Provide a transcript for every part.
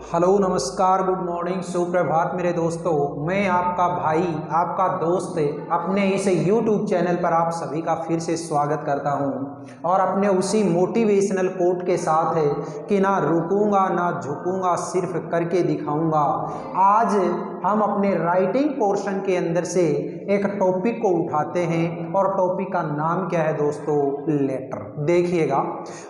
Hello नमस्कार good morning सुप्रभात मेरे दोस्तों। मैं आपका भाई आपका दोस्त अपने इस YouTube चैनल पर आप सभी का फिर से स्वागत करता हूं और अपने उसी मोटिवेशनल कोट के साथ है कि ना रुकूंगा ना झुकूंगा सिर्फ करके दिखाऊंगा। आज हम अपने राइटिंग पोर्शन के अंदर से एक टॉपिक को उठाते हैं और टॉपिक का नाम क्या है दोस्तों? लेटर। देखिएगा,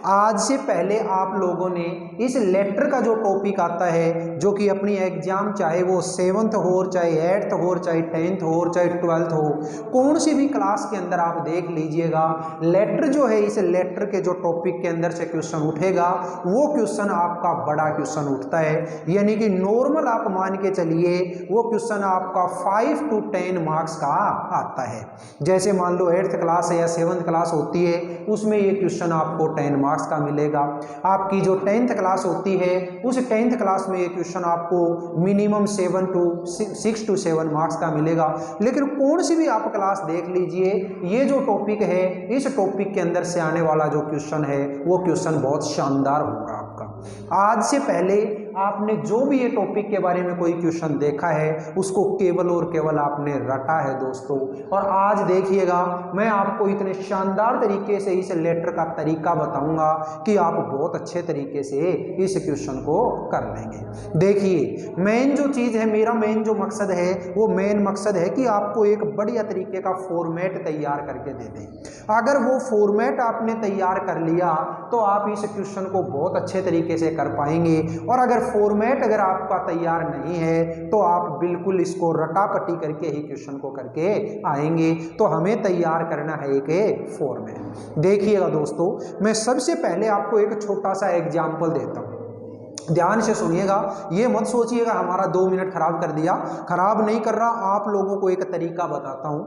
आज से पहले आप लोगों ने इस लेटर का जो टॉपिक आता है, जो कि अपनी एग्जाम चाहे वो 7th हो, चाहे 8th हो, चाहे 10th हो, चाहे 12th हो, कौन सी भी क्लास के अंदर आप देख लीजिएगा, लेटर जो है, इस लेटर के जो टॉपिक के अंदर से क्वेश्चन उठेगा वो क्वेश्चन आपका बड़ा क्वेश्चन उठता है। यानी कि नॉर्मल आप मान के चलिए वो क्वेश्चन आपका 5 to 10 मार्क्स का आता है। जैसे मान लो 8th क्लास है या 7th क्लास होती है, उसमें ये क्वेश्चन आपको 10 मार्क्स का मिलेगा। आपकी जो 10th क्लास होती है उस 10th क्लास में ये क्वेश्चन आपको मिनिमम 6 to 7 मार्क्स का मिलेगा। लेकिन कौन सी भी आप क्लास देख लीजिए, ये जो टॉपिक है, इस टॉपिक के अंदर से आने वाला जो क्वेश्चन है वो क्वेश्चन बहुत शानदार होगा आपका। आज से पहले आपने जो भी ये टॉपिक के बारे में कोई क्वेश्चन देखा है उसको केवल और केवल आपने रटा है दोस्तों। और आज देखिएगा, मैं आपको इतने शानदार तरीके से इस लेटर का तरीका बताऊंगा कि आप बहुत अच्छे तरीके से इस क्वेश्चन को कर लेंगे। देखिए, मेन जो चीज है, मेरा मेन जो मकसद है वो मेन मकसद है कि आपको एक बढ़िया तरीके का फॉर्मेट तैयार करके दे दें। अगर वो फॉर्मेट आपने तैयार कर लिया तो आप इस क्वेश्चन को बहुत अच्छे तरीके से कर पाएंगे। और अगर फॉर्मेट अगर आपका तैयार नहीं है तो आप बिल्कुल इसको रटापटी करके ही क्वेश्चन को करके आएंगे। तो हमें तैयार करना है एक फॉर्मेट। देखिएगा दोस्तों, मैं सबसे पहले आपको एक छोटा सा एग्जाम्पल देता हूं, ध्यान से सुनिएगा। ये मत सोचिएगा हमारा 2 मिनट खराब कर दिया, खराब नहीं कर रहा, आप लोगों को एक तरीका बताता हूं।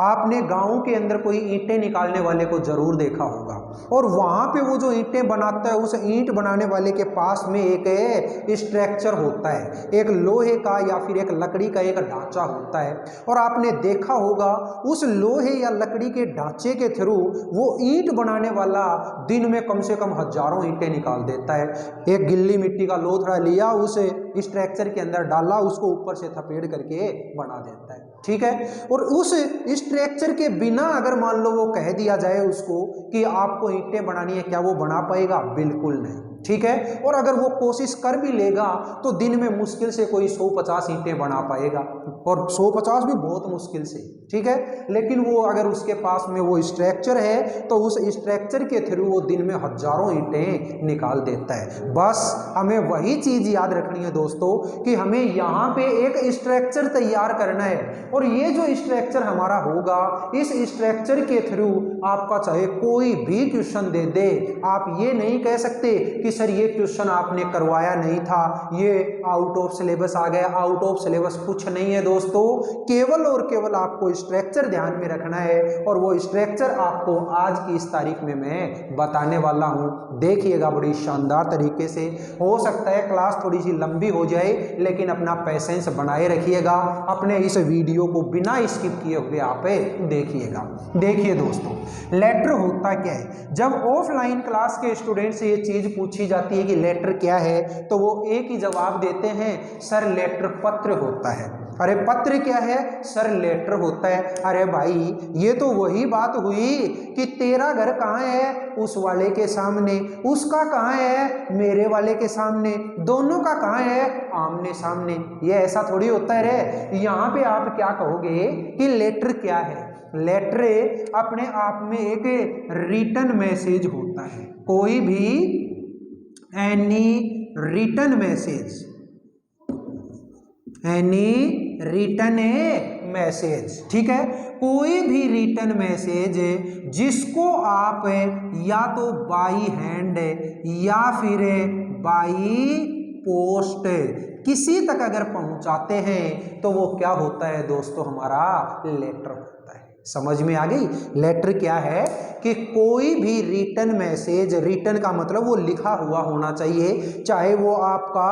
आपने गांव के अंदर कोई ईंटें निकालने वाले को जरूर देखा होगा, और वहां पे वो जो ईंटें बनाता है उस ईंट बनाने वाले के पास में एक स्ट्रक्चर होता है, एक लोहे का या फिर एक लकड़ी का एक ढांचा होता है। और आपने देखा होगा उस लोहे या लकड़ी के ढांचे के थ्रू वो ईंट बनाने वाला दिन में कम से कम हजारों ईंटें निकाल देता है। एक गिल्ली मिट्टी का लोथड़ा लिया, उस स्ट्रक्चर के अंदर डाला, उसको ऊपर से थपेड़ करके बना देता है, ठीक है। और उस स्ट्रक्चर के बिना अगर मान लो वो कह दिया जाए उसको कि आपको ईंटें बनानी है, क्या वो बना पाएगा? बिल्कुल नहीं, ठीक है। और अगर वो कोशिश कर भी लेगा तो दिन में मुश्किल से कोई 150 ईंटें बना पाएगा, और 150 भी बहुत मुश्किल से, ठीक है। लेकिन वो अगर उसके पास में वो स्ट्रक्चर है तो उस स्ट्रक्चर के थ्रू वो दिन में हजारों ईंटें निकाल देता है। बस हमें वही चीज याद रखनी है दोस्तों कि हमें यहाँ पे एक स्ट्रक्चर तैयार करना है, और ये जो स्ट्रक्चर हमारा होगा, इस स्ट्रक्चर के थ्रू आपका चाहे कोई भी क्वेश्चन दे दे, आप ये नहीं कह सकते कि सर ये क्वेश्चन आपने करवाया नहीं था, ये आउट ऑफ सिलेबस आ गया। आउट ऑफ सिलेबस कुछ नहीं है दोस्तों, केवल और केवल आपको स्ट्रक्चर ध्यान में रखना है, और वो स्ट्रक्चर आपको आज की इस तारीख में मैं बताने वाला हूं। देखिएगा बड़ी शानदार तरीके से। हो सकता है क्लास थोड़ी सी लंबी हो जाए, लेकिन अपना पेशेंस बनाए रखिएगा, अपने इस वीडियो को बिना स्किप किए हुए आप देखिएगा। देखिए दोस्तों, लेटर होता क्या है? जब ऑफलाइन क्लास के स्टूडेंट से ये चीज पूछी जाती है कि लेटर क्या है, तो वो एक ही जवाब देते हैं, सर लेटर पत्र होता है। अरे पत्र क्या है? सर लेटर होता है। अरे भाई, ये तो वही बात हुई कि तेरा घर कहाँ है? उस वाले के सामने। उसका कहाँ है? मेरे वाले के सामने। दोनों का कहाँ है? आमने सामने। ये ऐसा थोड़ी होता है रे। यहाँ पे आप क्या कहोगे कि लेटर क्या है? लेटर अपने आप में एक रिटन मैसेज होता है। कोई भी any written message, any written message, ठीक है। कोई भी रिटन मैसेज जिसको आप या तो बाई हैंड या फिर बाई पोस्ट किसी तक अगर पहुंचाते हैं तो वो क्या होता है दोस्तों? हमारा लेटर होता है। समझ में आ गई। लेटर क्या है कि कोई भी रिटन मैसेज, रिटन का मतलब वो लिखा हुआ होना चाहिए, चाहे वो आपका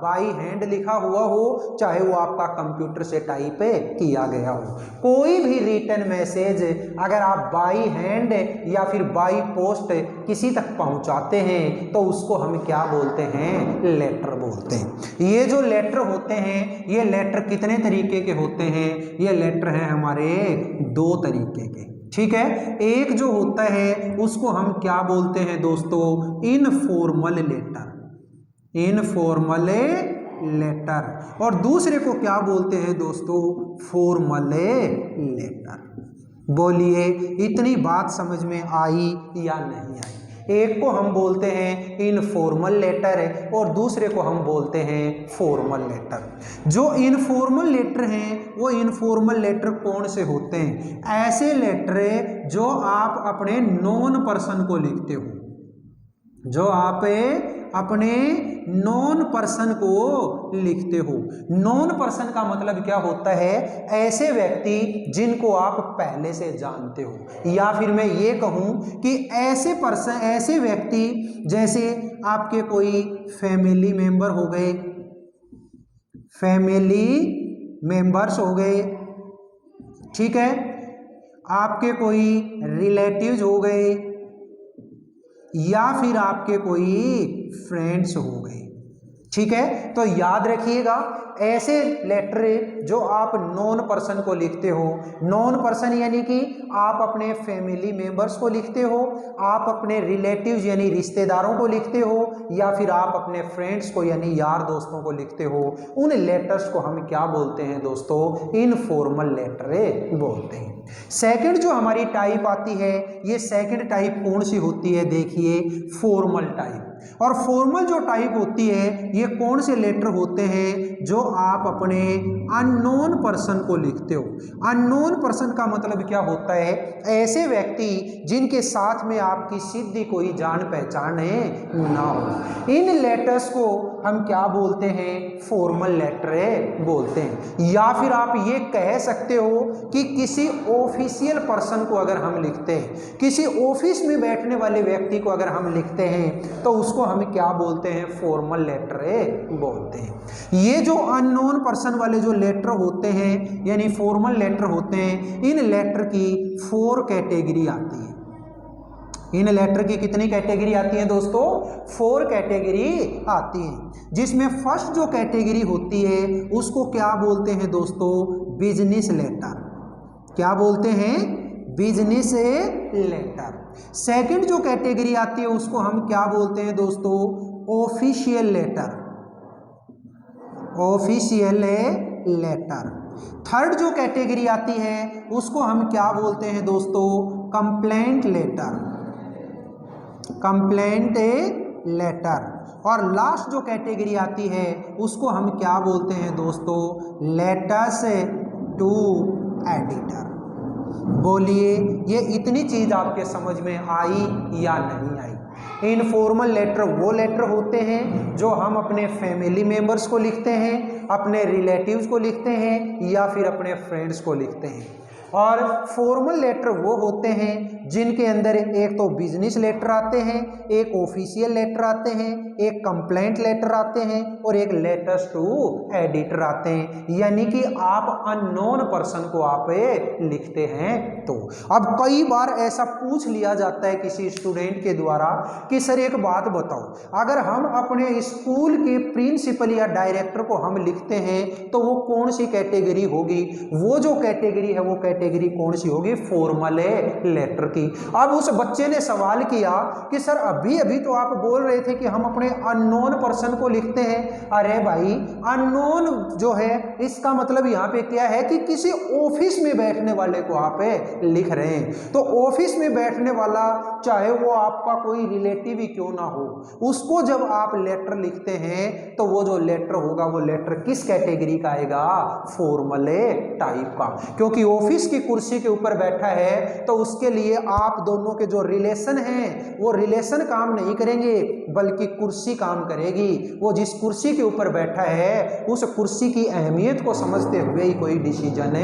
बाई हैंड लिखा हुआ हो, चाहे वो आपका कंप्यूटर से टाइप किया गया हो। कोई भी रिटन मैसेज अगर आप बाई हैंड या फिर बाई पोस्ट किसी तक पहुंचाते हैं तो उसको हम क्या बोलते हैं, लेटर बोलते हैं। ये जो लेटर होते हैं, ये लेटर कितने तरीके के होते हैं, ये लेटर हैं हमारे 2 तरीके के, ठीक है। एक जो होता है उसको हम क्या बोलते हैं दोस्तों, इनफॉर्मल लेटर, इनफॉर्मल लेटर, और दूसरे को क्या बोलते हैं दोस्तों, फॉर्मल लेटर। बोलिए इतनी बात समझ में आई या नहीं आई। एक को हम बोलते हैं इनफॉर्मल लेटर और दूसरे को हम बोलते हैं फॉर्मल लेटर। जो इनफॉर्मल लेटर हैं वो इनफॉर्मल लेटर कौन से होते हैं, ऐसे लेटर जो आप अपने नॉन पर्सन को लिखते हो, जो आप अपने नॉन पर्सन को लिखते हो। नॉन पर्सन का मतलब क्या होता है, ऐसे व्यक्ति जिनको आप पहले से जानते हो, या फिर मैं ये कहूं कि ऐसे पर्सन, ऐसे व्यक्ति जैसे आपके कोई फैमिली मेंबर हो गए, फैमिली मेंबर्स हो गए, ठीक है, आपके कोई रिलेटिव्स हो गए, या फिर आपके कोई फ्रेंड्स हो गए, ठीक है। तो याद रखिएगा ऐसे लेटर जो आप नॉन पर्सन को लिखते हो, नॉन पर्सन यानी कि आप अपने फैमिली मेंबर्स को लिखते हो, आप अपने रिलेटिव्स यानी रिश्तेदारों को लिखते हो, या फिर आप अपने फ्रेंड्स को यानी यार दोस्तों को लिखते हो, उन लेटर्स को हम क्या बोलते हैं दोस्तों, इनफॉर्मल लेटर बोलते हैं। सेकंड जो हमारी टाइप आती है, ये सेकंड टाइप कौन सी होती है, देखिए फॉर्मल टाइप। और फॉर्मल जो टाइप होती है ये कौन से लेटर होते हैं, जो आप अपने अननोन पर्सन को लिखते हो। अननोन पर्सन का मतलब क्या होता है, ऐसे व्यक्ति जिनके साथ में आपकी सीधी कोई जान पहचान ना हो। इन लेटर्स को हम क्या बोलते हैं, फॉर्मल लेटर बोलते हैं। या फिर आप ये कह सकते हो कि किसी ऑफिशियल पर्सन को अगर हम लिखते हैं, किसी ऑफिस में बैठने वाले व्यक्ति को अगर हम लिखते हैं तो उसको हम क्या बोलते हैं, फॉर्मल लेटर बोलते हैं। ये जो अननोन पर्सन वाले जो लेटर होते हैं यानी फॉर्मल लेटर होते हैं, इन लेटर की 4 कैटेगरी आती है। इन लेटर की कितनी कैटेगरी आती है दोस्तों, 4 कैटेगरी आती है। जिसमें फर्स्ट जो कैटेगरी होती है उसको क्या बोलते हैं दोस्तों, बिजनेस लेटर। क्या बोलते हैं, बिजनेस लेटर। सेकंड जो कैटेगरी आती है उसको हम क्या बोलते हैं दोस्तों, official letter, official letter. Third जो कैटेगरी आती है उसको हम क्या बोलते हैं दोस्तों, कंप्लेंट लेटर, कंप्लेंट लेटर। और लास्ट जो कैटेगरी आती है उसको हम क्या बोलते हैं दोस्तों, लेटर्स टू एडिटर। बोलिए ये इतनी चीज आपके समझ में आई या नहीं आई। इनफॉर्मल लेटर वो लेटर होते हैं जो हम अपने फैमिली मेंबर्स को लिखते हैं, अपने रिलेटिव्स को लिखते हैं, या फिर अपने फ्रेंड्स को लिखते हैं। और फॉर्मल लेटर वो होते हैं जिनके अंदर एक तो बिजनेस लेटर आते हैं, एक ऑफिशियल लेटर आते हैं, एक कंप्लेंट लेटर आते हैं और एक लेटर्स टू एडिटर आते हैं। यानी कि आप अननोन पर्सन को आप लिखते हैं। तो अब कई बार ऐसा पूछ लिया जाता है किसी स्टूडेंट के द्वारा कि सर एक बात बताओ, अगर हम अपने स्कूल के प्रिंसिपल या डायरेक्टर को हम लिखते हैं तो वो कौन सी कैटेगरी होगी, वो जो कैटेगरी है वो कैटेगरी कौन सी होगी, फॉर्मल लेटर की। अब उस बच्चे ने सवाल किया कि सर अभी अभी तो आप बोल रहे थे कि हम अपने अननोन पर्सन को लिखते हैं। अरे भाई अननोन जो है इसका मतलब यहाँ पे क्या है कि किसी ऑफिस में बैठने वाले को आप लिख रहे हैं। तो ऑफिस में बैठने वाला चाहे वो आपका कोई रिलेटिव ही क्यों ना हो, उसको जब आप लेटर लिखते हैं तो वो जो लेटर होगा वो लेटर किस कैटेगरी का आएगा, फॉर्मल टाइप का। क्योंकि ऑफिस की कुर्सी के ऊपर बैठा है तो उसके लिए आप दोनों के जो रिलेशन हैं वो रिलेशन काम नहीं करेंगे बल्कि कुर्सी काम करेगी। वो जिस कुर्सी के ऊपर बैठा है उस कुर्सी की अहमियत को समझते हुए ही कोई डिसीजन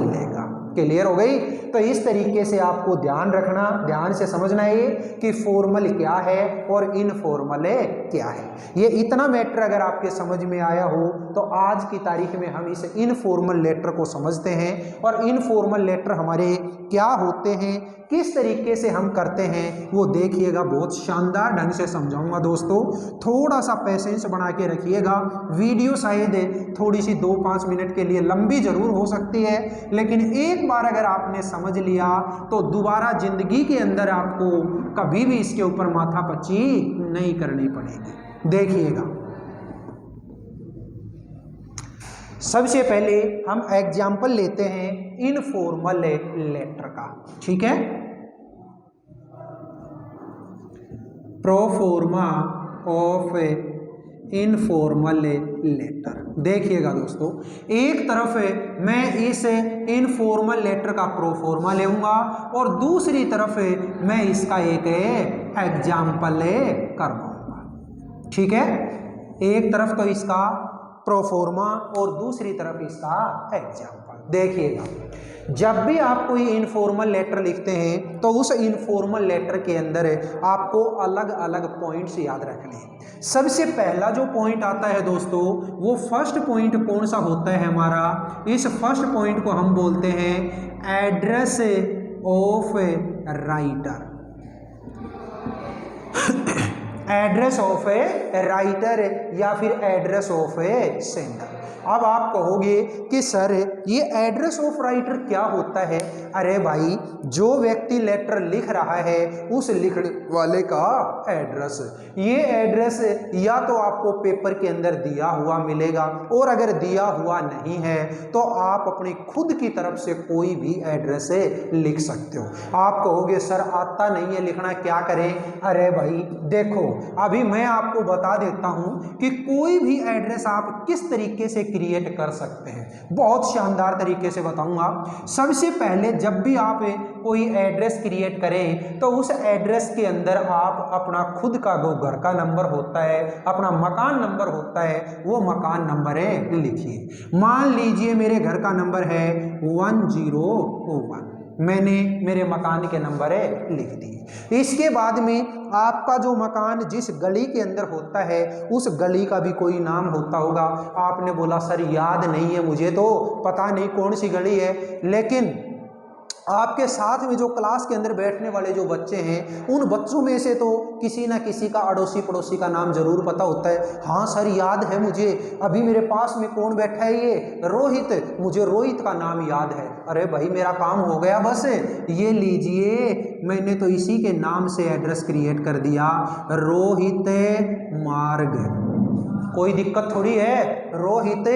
लेगा। क्लियर हो गई। तो इस तरीके से आपको ध्यान रखना, ध्यान से समझना ये कि फॉर्मल क्या है और इनफॉर्मल क्या है। ये इतना मैटर अगर आपके समझ में आया हो तो आज की तारीख में हम इस इनफॉर्मल लेटर को समझते हैं और इनफॉर्मल लेटर हमारे क्या होते हैं, किस तरीके से हम करते हैं, वो देखिएगा। बहुत शानदार ढंग से समझाऊंगा दोस्तों, थोड़ा सा पेशेंस बना के रखिएगा। वीडियो शायद थोड़ी सी 2-5 मिनट के लिए लंबी जरूर हो सकती है, लेकिन एक बार अगर आपने समझ लिया तो दोबारा जिंदगी के अंदर आपको कभी भी इसके ऊपर माथापच्ची नहीं करनी पड़ेगी। देखिएगा, सबसे पहले हम एग्जाम्पल लेते हैं इनफॉर्मल लेटर का, ठीक है। Proforma of informal letter. देखिएगा दोस्तों, एक तरफ मैं इस इनफॉर्मल लेटर का प्रोफॉर्मा लेऊंगा और दूसरी तरफ मैं इसका एक एग्जाम्पल करवाऊंगा, ठीक है। एक तरफ तो इसका प्रोफॉर्मा और दूसरी तरफ इसका एग्जाम्पल। देखिएगा, जब भी आप कोई इनफॉर्मल लेटर लिखते हैं तो उस इनफॉर्मल लेटर के अंदर आपको अलग अलग पॉइंट्स याद रखने हैं। सबसे पहला जो पॉइंट आता है दोस्तों, वो फर्स्ट पॉइंट कौन सा होता है हमारा, इस फर्स्ट पॉइंट को हम बोलते हैं address of writer. Address of a writer या फिर एड्रेस ऑफ ए सेंडर। अब आप कहोगे कि सर ये एड्रेस ऑफ राइटर क्या होता है। अरे भाई, जो व्यक्ति लेटर लिख रहा है उस लिखने वाले का एड्रेस, ये एड्रेस या तो आपको पेपर के अंदर दिया हुआ मिलेगा और अगर दिया हुआ नहीं है तो आप अपनी खुद की तरफ से कोई भी एड्रेस लिख सकते हो। आप कहोगे सर आता नहीं है लिखना, क्या करें। अरे भाई देखो, अभी मैं आपको बता देता हूं कि कोई भी एड्रेस आप किस तरीके से क्रिएट कर सकते हैं, बहुत शानदार तरीके से बताऊंगा। सबसे पहले जब भी आप कोई एड्रेस क्रिएट करें तो उस एड्रेस के अंदर आप अपना खुद का जो घर का नंबर होता है, अपना मकान नंबर होता है, वो मकान नंबर लिखिए। मान लीजिए मेरे घर का नंबर है 101, मैंने मेरे मकान के नंबर लिख दिए। इसके बाद में आपका जो मकान जिस गली के अंदर होता है उस गली का भी कोई नाम होता होगा। आपने बोला सर याद नहीं है मुझे, तो पता नहीं कौन सी गली है, लेकिन आपके साथ में जो क्लास के अंदर बैठने वाले जो बच्चे हैं उन बच्चों में से तो किसी ना किसी का अड़ोसी पड़ोसी का नाम जरूर पता होता है। हाँ सर याद है मुझे, अभी मेरे पास में कौन बैठा है, ये रोहित, मुझे रोहित का नाम याद है। अरे भाई मेरा काम हो गया, बस ये लीजिए, मैंने तो इसी के नाम से एड्रेस क्रिएट कर दिया, रोहित मार्ग। कोई दिक्कत थोड़ी है, रोहित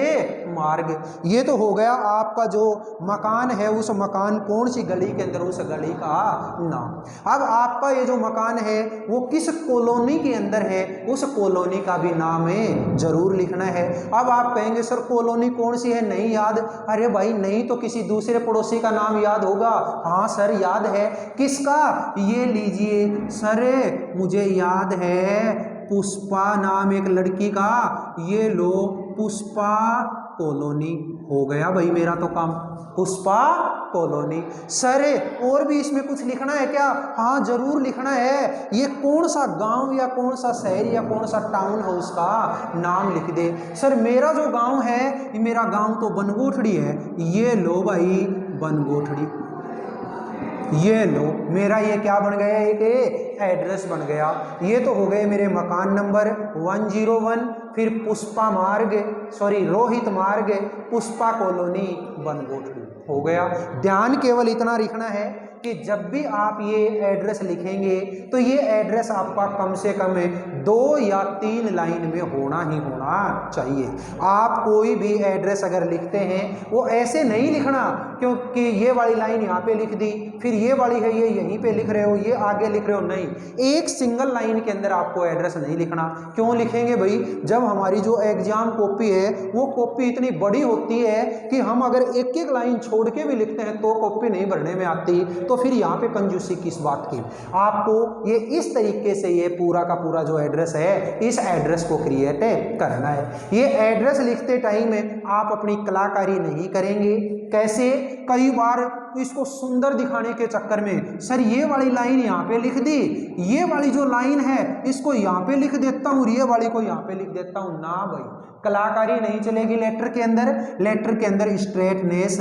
मार्ग। ये तो हो गया आपका जो मकान है उस मकान कौन सी गली के अंदर, उस गली का नाम। अब आपका ये जो मकान है वो किस कॉलोनी के अंदर है, उस कॉलोनी का भी नाम है जरूर लिखना है। अब आप कहेंगे सर कॉलोनी कौन सी है, नहीं याद। अरे भाई नहीं तो किसी दूसरे पड़ोसी का नाम याद होगा। हाँ सर याद है, किसका, ये लीजिए सर मुझे याद है पुष्पा नाम एक लड़की का, ये लो पुष्पा कॉलोनी। हो गया भाई मेरा तो काम, पुष्पा कॉलोनी। सर और भी इसमें कुछ लिखना है क्या? हाँ जरूर लिखना है, ये कौन सा गांव या कौन सा शहर या कौन सा टाउन है उसका नाम लिख दे। सर मेरा जो गांव है, मेरा गांव तो बनगोठड़ी है, ये लो भाई बनगोठड़ी। ये लो मेरा ये क्या बन गया, एक एड्रेस बन गया। ये तो हो गए मेरे मकान नंबर 101, फिर पुष्पा मार्ग, सॉरी रोहित मार्ग, पुष्पा कॉलोनी, बनगोठड़ी हो गया। ध्यान केवल इतना रखना है कि जब भी आप ये एड्रेस लिखेंगे तो ये एड्रेस आपका कम से कम 2 या 3 लाइन में होना ही होना चाहिए। आप कोई भी एड्रेस अगर लिखते हैं वो ऐसे नहीं लिखना क्योंकि ये वाली लाइन यहाँ पे लिख दी, फिर ये वाली है ये यहीं पे लिख रहे हो, ये आगे लिख रहे हो, नहीं, एक सिंगल लाइन के अंदर आपको एड्रेस नहीं लिखना। क्यों लिखेंगे भाई, जब हमारी जो एग्जाम कॉपी है वो कॉपी इतनी बड़ी होती है कि हम अगर एक एक लाइन छोड़ के भी लिखते हैं तो कॉपी नहीं भरने में आती, तो फिर यहाँ पे कंजूसी किस बात की। आपको ये इस तरीके से ये पूरा का पूरा जो एड्रेस है इस एड्रेस को क्रिएट करना है। ये एड्रेस लिखते टाइम आप अपनी कलाकारी नहीं करेंगे। कैसे, कई बार इसको सुंदर दिखाने के चक्कर में सर ये वाली लाइन यहाँ पे लिख दी, ये वाली जो लाइन है इसको यहाँ पे लिख देता हूँ, ये वाली को यहाँ पे लिख देता हूँ। ना भाई, कलाकारी नहीं चलेगी लेटर के अंदर। लेटर के अंदर स्ट्रेटनेस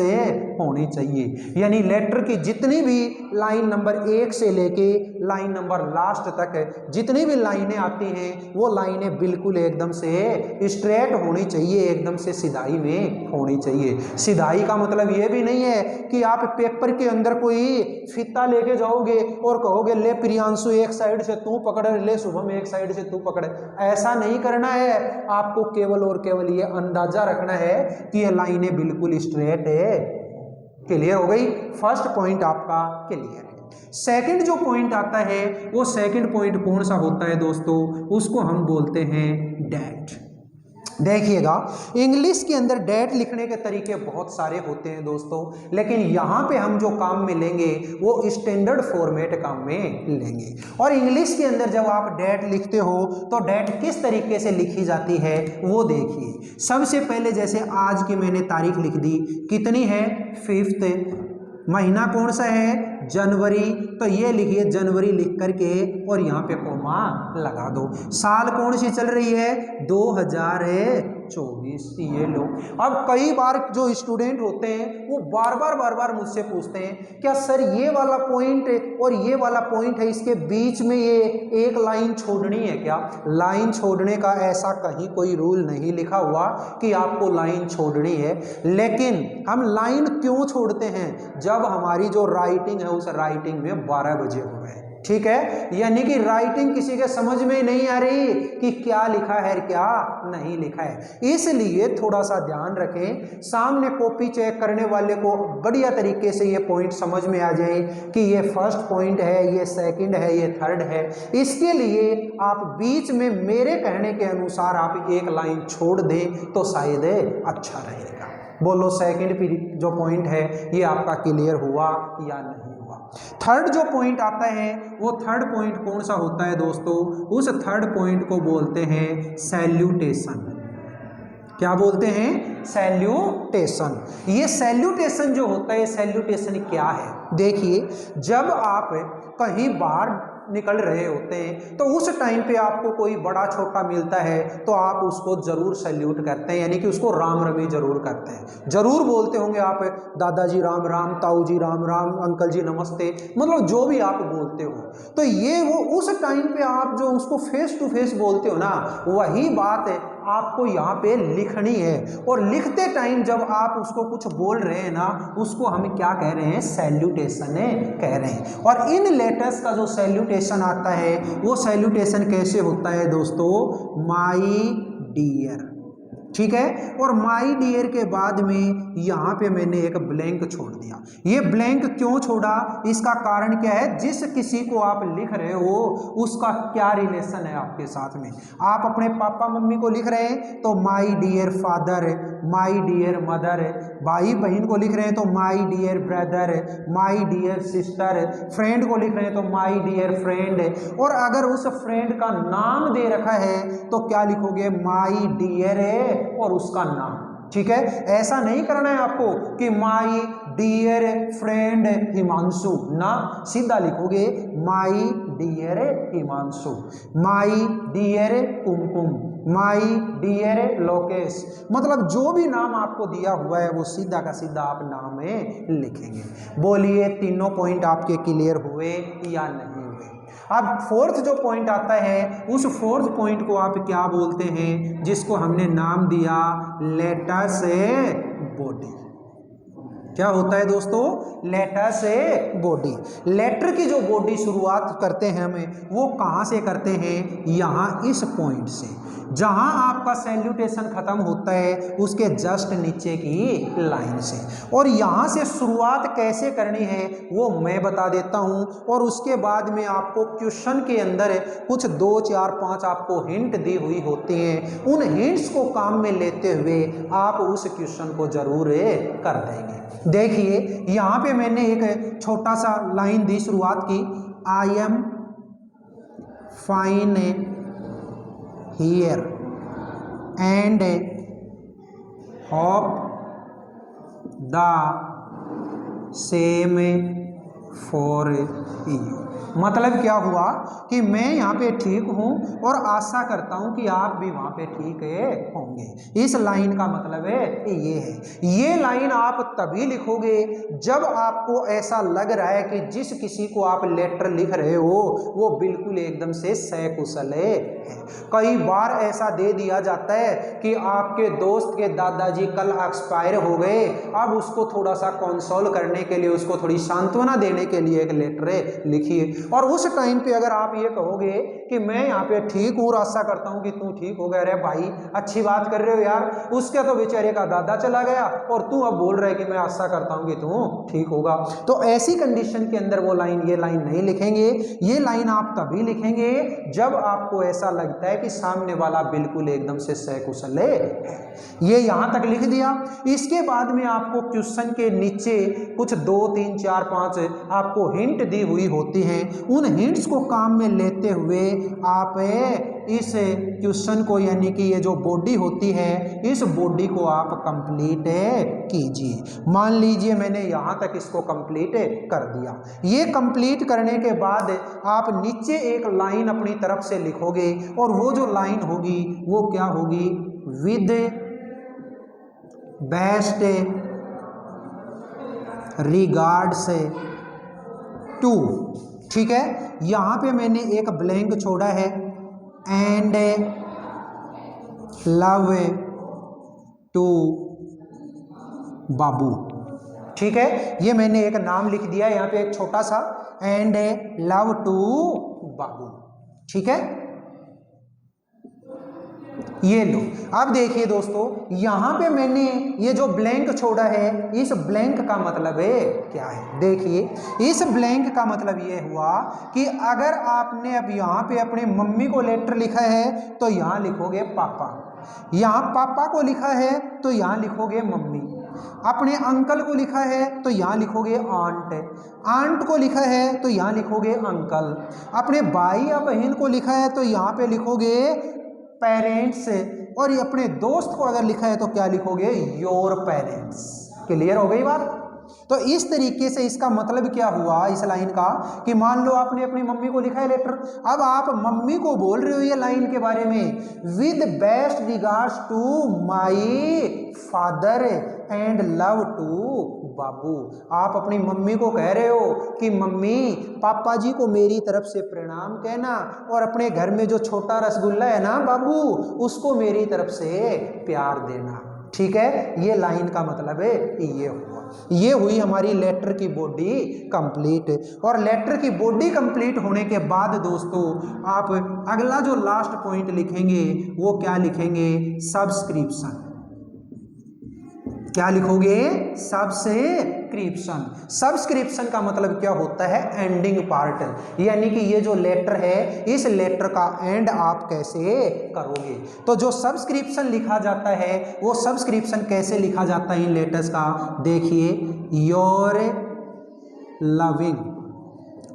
होनी चाहिए, यानी लेटर की जितनी भी लाइन नंबर 1 से लेके लाइन नंबर लास्ट तक जितनी भी लाइनें आती हैं वो लाइनें बिल्कुल एकदम से स्ट्रेट होनी चाहिए, एकदम से सिधाई में होनी चाहिए। सिधाई का मतलब ये भी नहीं है कि आप पेपर के अंदर कोई फीता लेके जाओगे और कहोगे ले प्रियांशु एक साइड से तू पकड़, ले शुभम एक साइड से तू पकड़। ऐसा नहीं करना है, आपको केवल और केवल ये अंदाजा रखना है कि ये लाइनें बिल्कुल स्ट्रेट है। क्लियर हो गई? फर्स्ट पॉइंट आपका क्लियर है। सेकंड जो पॉइंट आता है वो सेकंड पॉइंट कौन सा होता है दोस्तों? उसको हम बोलते हैं डैट। देखिएगा, इंग्लिश के अंदर डैट लिखने के तरीके बहुत सारे होते हैं दोस्तों, लेकिन यहाँ पे हम जो काम में लेंगे वो स्टैंडर्ड फॉर्मेट काम में लेंगे। और इंग्लिश के अंदर जब आप डैट लिखते हो तो डैट किस तरीके से लिखी जाती है वो देखिए। सबसे पहले जैसे आज की मैंने तारीख लिख दी, कितनी है? 5th। महीना कौन सा है? जनवरी, तो ये लिखिए जनवरी लिख करके और यहाँ पे कोमा लगा दो। साल कौन सी चल रही है? 2024। ये लो। अब कई बार जो स्टूडेंट होते हैं वो बार बार मुझसे पूछते हैं क्या सर ये वाला पॉइंट और ये वाला पॉइंट है, इसके बीच में ये एक लाइन छोड़नी है क्या? लाइन छोड़ने का ऐसा कहीं कोई रूल नहीं लिखा हुआ कि आपको लाइन छोड़नी है, लेकिन हम लाइन क्यों छोड़ते हैं? जब हमारी जो राइटिंग है उस राइटिंग में 12 बजे हो गए, ठीक है, यानी कि राइटिंग किसी के समझ में नहीं आ रही कि क्या लिखा है क्या नहीं लिखा है। इसलिए थोड़ा सा ध्यान रखें, सामने कॉपी चेक करने वाले को बढ़िया तरीके से ये पॉइंट समझ में आ जाए कि ये फर्स्ट पॉइंट है, ये सेकंड है, ये थर्ड है। इसके लिए आप बीच में मेरे कहने के अनुसार आप एक लाइन छोड़ दें तो शायद अच्छा रहेगा। बोलो सेकंड जो पॉइंट है ये आपका क्लियर हुआ या नहीं? थर्ड जो पॉइंट आता है वो थर्ड पॉइंट कौन सा होता है दोस्तों? उस थर्ड पॉइंट को बोलते हैं सैल्यूटेशन। क्या बोलते हैं? सैल्यूटेशन। ये सैल्यूटेशन जो होता है, सैल्यूटेशन क्या है? देखिए, जब आप कहीं बाहर निकल रहे होते हैं तो उस टाइम पे आपको कोई बड़ा छोटा मिलता है तो आप उसको जरूर सैल्यूट करते हैं, यानी कि उसको राम रमी जरूर करते हैं। जरूर बोलते होंगे आप दादाजी राम राम, ताऊ जी राम राम, अंकल जी नमस्ते, मतलब जो भी आप बोलते हो। तो ये वो उस टाइम पे आप जो उसको फेस टू फेस बोलते हो ना, वही बात है आपको यहाँ पे लिखनी है। और लिखते टाइम जब आप उसको कुछ बोल रहे हैं ना, उसको हम क्या कह रहे हैं? सैल्यूटेशन कह रहे हैं। और इन लेटर्स का जो सैल्यूटेशन आता है वो सैल्यूटेशन कैसे होता है दोस्तों? माई डियर, ठीक है। और माई डियर के बाद में यहाँ पे मैंने एक ब्लैंक छोड़ दिया। ये ब्लैंक क्यों छोड़ा? इसका कारण क्या है? जिस किसी को आप लिख रहे हो उसका क्या रिलेशन है आपके साथ में। आप अपने पापा मम्मी को लिख रहे हैं तो my dear father, my dear mother. भाई बहन को लिख रहे हैं तो my dear brother, my dear sister. Friend को लिख रहे हैं तो माई डियर फ्रेंड। और अगर उस फ्रेंड का नाम दे रखा है तो क्या लिखोगे? माई डियर और उसका नाम, ठीक है। ऐसा नहीं करना है आपको कि माई डियर फ्रेंड हिमांशु, ना, सीधा लिखोगे my dear Himanshu, my dear Kumkum, my dear Lokesh. मतलब जो भी नाम आपको दिया हुआ है वो सीधा का सीधा आप नाम में लिखेंगे। बोलिए तीनों पॉइंट आपके क्लियर हुए या नहीं हुए? अब फोर्थ जो पॉइंट आता है उस फोर्थ पॉइंट को आप क्या बोलते हैं? जिसको हमने नाम दिया लेटर्स बॉडी। क्या होता है दोस्तों? लेटर से बॉडी। लेटर की जो बॉडी शुरुआत करते हैं हमें वो कहाँ से करते हैं? यहाँ इस पॉइंट से, जहाँ आपका सैल्यूटेशन खत्म होता है उसके जस्ट नीचे की लाइन से। और यहाँ से शुरुआत कैसे करनी है वो मैं बता देता हूँ, और उसके बाद में आपको क्वेश्चन के अंदर कुछ 2 4 5 आपको हिंट दी हुई होती हैं। उन हिंट्स को काम में लेते हुए आप उस क्वेश्चन को जरूर कर देंगे। देखिए, यहाँ पे मैंने एक छोटा सा लाइन दी शुरुआत की, I am fine here and hope the same for you. मतलब क्या हुआ कि मैं यहाँ पे ठीक हूँ और आशा करता हूँ कि आप भी वहाँ पे ठीक होंगे। इस लाइन का मतलब ये है। ये लाइन आप तभी लिखोगे जब आपको ऐसा लग रहा है कि जिस किसी को आप लेटर लिख रहे हो वो बिल्कुल एकदम से सकुशल है। कई बार ऐसा दे दिया जाता है कि आपके दोस्त के दादाजी कल एक्सपायर हो गए, अब उसको थोड़ा सा कंसोल करने के लिए, उसको थोड़ी सांत्वना देने के लिए एक लेटर लिखिए। और उस टाइम पे अगर आप ये कहोगे कि मैं यहाँ पे ठीक हूँ और आशा करता हूँ कि तू ठीक हो गया, अरे भाई अच्छी बात कर रहे हो यार, उसके तो बेचारे का दादा चला गया और तू अब बोल रहे कि मैं आशा करता हूँ कि तू ठीक होगा, तो ऐसी कंडीशन के अंदर वो लाइन, ये लाइन नहीं लिखेंगे। ये लाइन आप तभी लिखेंगे जब आपको ऐसा लगता है कि सामने वाला बिल्कुल एकदम से सकुशल है। ये यहाँ तक लिख दिया। इसके बाद में आपको क्वेश्चन के नीचे कुछ 2 3 4 5 आपको हिंट दी हुई होती हैं। उन हिंट्स को काम में लेते हुए आप इस क्वेश्चन को, यानी कि ये जो बॉडी होती है, इस बॉडी को आप कंप्लीट कीजिए। मान लीजिए मैंने यहाँ तक इसको कंप्लीट कर दिया। ये कंप्लीट करने के बाद आप नीचे एक लाइन अपनी तरफ से लिखोगे और वो जो लाइन होगी वो क्या होगी, विद बेस्ट रिगार्ड्स टू। ठीक है, यहां पे मैंने एक ब्लैंक छोड़ा है, एंड लव टू बाबू। ठीक है, ये मैंने एक नाम लिख दिया यहां पे एक छोटा सा, एंड लव टू बाबू। ठीक है, ये लो। अब देखिए दोस्तों, यहां पे मैंने ये जो ब्लैंक छोड़ा है, इस ब्लैंक का मतलब है क्या है। देखिए, इस ब्लैंक का मतलब ये हुआ कि अगर आपने अब यहाँ पे अपने मम्मी को लेटर लिखा है तो यहाँ लिखोगे पापा, यहाँ पापा को लिखा है तो यहाँ लिखोगे मम्मी, अपने अंकल को लिखा है तो यहाँ लिखोगे आंट, आंट को लिखा है तो यहाँ लिखोगे अंकल, अपने भाई या बहन को लिखा है तो यहाँ पे लिखोगे पेरेंट्स, और ये अपने दोस्त को अगर लिखा है तो क्या लिखोगे, योर पेरेंट्स। क्लियर हो गई बात। तो इस तरीके से इसका मतलब क्या हुआ इस लाइन का, कि मान लो आपने अपनी मम्मी को लिखा है लेटर, अब आप मम्मी को बोल रहे हो ये लाइन के बारे में, with best regards to my father and love to बाबू। आप अपनी मम्मी को कह रहे हो कि मम्मी पापा जी को मेरी तरफ से प्रणाम कहना, और अपने घर में जो छोटा रसगुल्ला है ना बाबू, उसको मेरी तरफ से प्यार देना। ठीक है, ये लाइन का मतलब है ये हुआ। ये हुई हमारी लेटर की बॉडी कंप्लीट। और लेटर की बॉडी कंप्लीट होने के बाद दोस्तों आप अगला जो लास्ट पॉइंट लिखेंगे वो क्या लिखेंगे, सब्सक्रिप्शन। क्या लिखोगे, सब्सक्रिप्शन। सब्सक्रिप्शन का मतलब क्या होता है, एंडिंग पार्ट, यानी कि ये जो लेटर है इस लेटर का एंड आप कैसे करोगे। तो जो सब्सक्रिप्शन लिखा जाता है वो सब्सक्रिप्शन कैसे लिखा जाता है इन लेटर्स का, देखिए, योर लविंग,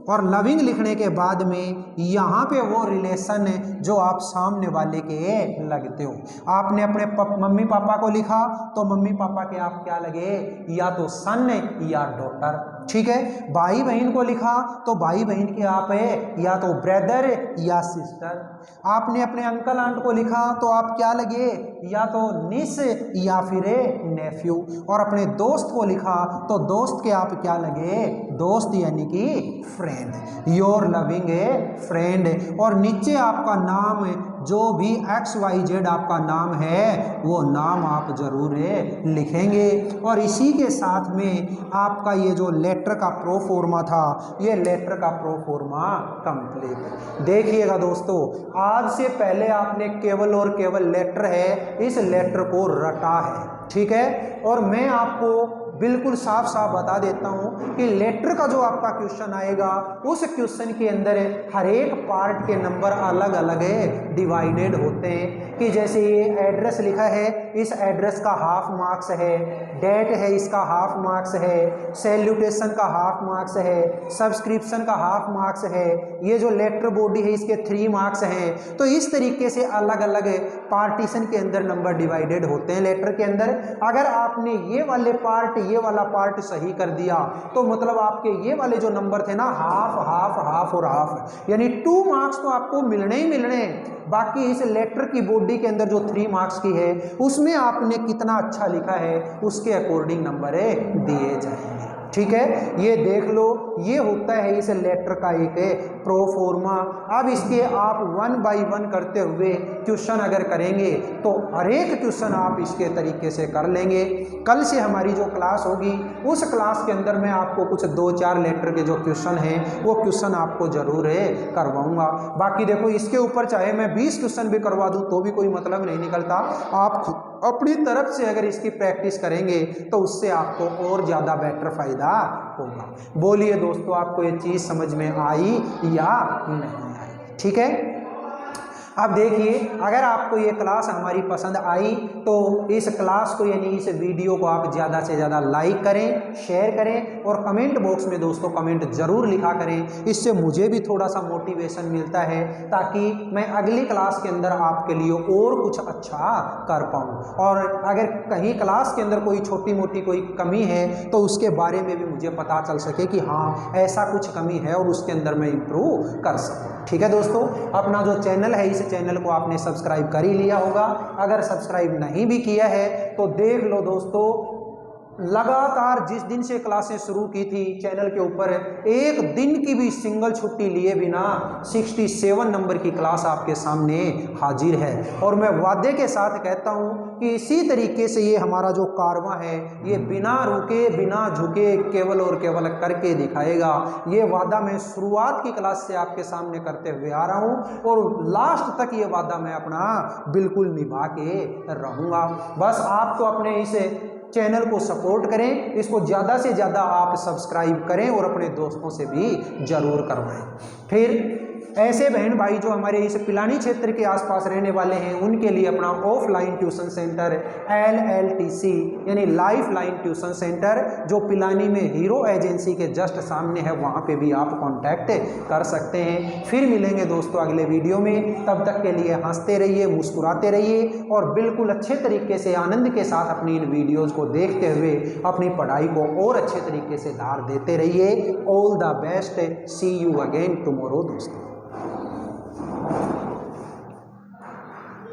और लविंग लिखने के बाद में यहाँ पे वो रिलेशन जो आप सामने वाले के लगते हो। आपने अपने मम्मी पापा को लिखा तो मम्मी पापा के आप क्या लगे, या तो सन या डॉटर। ठीक है, भाई बहन को लिखा तो भाई बहन के आप है या तो ब्रदर या सिस्टर। आपने अपने अंकल आंट को लिखा तो आप क्या लगे, या तो निस या फिर नेफ्यू। और अपने दोस्त को लिखा तो दोस्त के आप क्या लगे, दोस्त यानी कि फ्रेंड, योर लविंग फ्रेंड। और नीचे आपका नाम, जो भी XYZ आपका नाम है वो नाम आप जरूर लिखेंगे। और इसी के साथ में आपका ये जो लेटर का प्रोफोर्मा था, ये लेटर का प्रोफोर्मा कंप्लीट। देखिएगा दोस्तों, आज से पहले आपने केवल और केवल लेटर है, इस लेटर को रटा है। ठीक है, और मैं आपको बिल्कुल साफ साफ बता देता हूं कि लेटर का जो आपका क्वेश्चन आएगा उस क्वेश्चन के अंदर हर एक पार्ट के नंबर अलग अलग डिवाइडेड होते हैं। कि जैसे ये एड्रेस लिखा है, इस एड्रेस का हाफ मार्क्स है, डेट है इसका हाफ मार्क्स है, सैल्यूटेशन का हाफ मार्क्स है, सब्सक्रिप्शन का हाफ मार्क्स है, ये जो लेटर बॉडी है इसके 3 मार्क्स हैं। तो इस तरीके से अलग अलग पार्टीशन के अंदर नंबर डिवाइडेड होते हैं लेटर के अंदर। अगर आपने ये वाले पार्ट ये वाला पार्ट सही कर दिया तो मतलब आपके ये वाले जो नंबर थे ना, हाफ हाफ हाफ और हाफ, यानी 2 मार्क्स तो आपको मिलने ही मिलने। बाकी इस लेटर की बॉडी के अंदर जो 3 मार्क्स की है उसमें आपने कितना अच्छा लिखा है उसके अकॉर्डिंग नंबर दिए जाएंगे। ठीक है, ये देख लो, ये होता है इस लेटर का एक प्रोफॉर्मा। अब इसके आप 1 बाय 1 करते हुए क्वेश्चन अगर करेंगे तो हर एक क्वेश्चन आप इसके तरीके से कर लेंगे। कल से हमारी जो क्लास होगी उस क्लास के अंदर मैं आपको कुछ 2-4 लेटर के जो क्वेश्चन हैं वो क्वेश्चन आपको जरूर करवाऊंगा। बाकी देखो, इसके ऊपर चाहे मैं 20 क्वेश्चन भी करवा दूं तो भी कोई मतलब नहीं निकलता। आप अपनी तरफ से अगर इसकी प्रैक्टिस करेंगे तो उससे आपको और ज़्यादा बेटर फायदा होगा। बोलिए दोस्तों, आपको ये चीज़ समझ में आई या नहीं आई? ठीक है, अब देखिए, अगर आपको ये क्लास हमारी पसंद आई तो इस क्लास को यानी इस वीडियो को आप ज़्यादा से ज़्यादा लाइक करें, शेयर करें और कमेंट बॉक्स में दोस्तों कमेंट ज़रूर लिखा करें। इससे मुझे भी थोड़ा सा मोटिवेशन मिलता है ताकि मैं अगली क्लास के अंदर आपके लिए और कुछ अच्छा कर पाऊँ। और अगर कहीं क्लास के अंदर कोई छोटी मोटी कोई कमी है तो उसके बारे में भी मुझे पता चल सके कि हाँ ऐसा कुछ कमी है और उसके अंदर मैं इम्प्रूव कर सकूँ। ठीक है दोस्तों, अपना जो चैनल है इस चैनल को आपने सब्सक्राइब कर ही लिया होगा। अगर सब्सक्राइब नहीं भी किया है तो देख लो दोस्तों, लगातार जिस दिन से क्लासें शुरू की थी चैनल के ऊपर एक दिन की भी सिंगल छुट्टी लिए बिना 67 नंबर की क्लास आपके सामने हाजिर है। और मैं वादे के साथ कहता हूं कि इसी तरीके से ये हमारा जो कारवां है ये बिना रुके बिना झुके केवल और केवल करके दिखाएगा। ये वादा मैं शुरुआत की क्लास से आपके सामने करते हुए आ रहा हूं और लास्ट तक ये वादा मैं अपना बिल्कुल निभा के रहूँगा। बस आपको अपने इस चैनल को सपोर्ट करें, इसको ज़्यादा से ज़्यादा आप सब्सक्राइब करें और अपने दोस्तों से भी ज़रूर करवाएं। फिर ऐसे बहन भाई जो हमारे इस पिलानी क्षेत्र के आसपास रहने वाले हैं उनके लिए अपना ऑफलाइन ट्यूशन सेंटर LLTC यानी लाइफ लाइन ट्यूशन सेंटर जो पिलानी में हीरो एजेंसी के जस्ट सामने है, वहाँ पे भी आप कांटेक्ट कर सकते हैं। फिर मिलेंगे दोस्तों अगले वीडियो में, तब तक के लिए हंसते रहिए, मुस्कुराते रहिए और बिल्कुल अच्छे तरीके से आनंद के साथ अपनी इन वीडियोज़ को देखते हुए अपनी पढ़ाई को और अच्छे तरीके से धार देते रहिए। All the best, see you again tomorrow दोस्तों।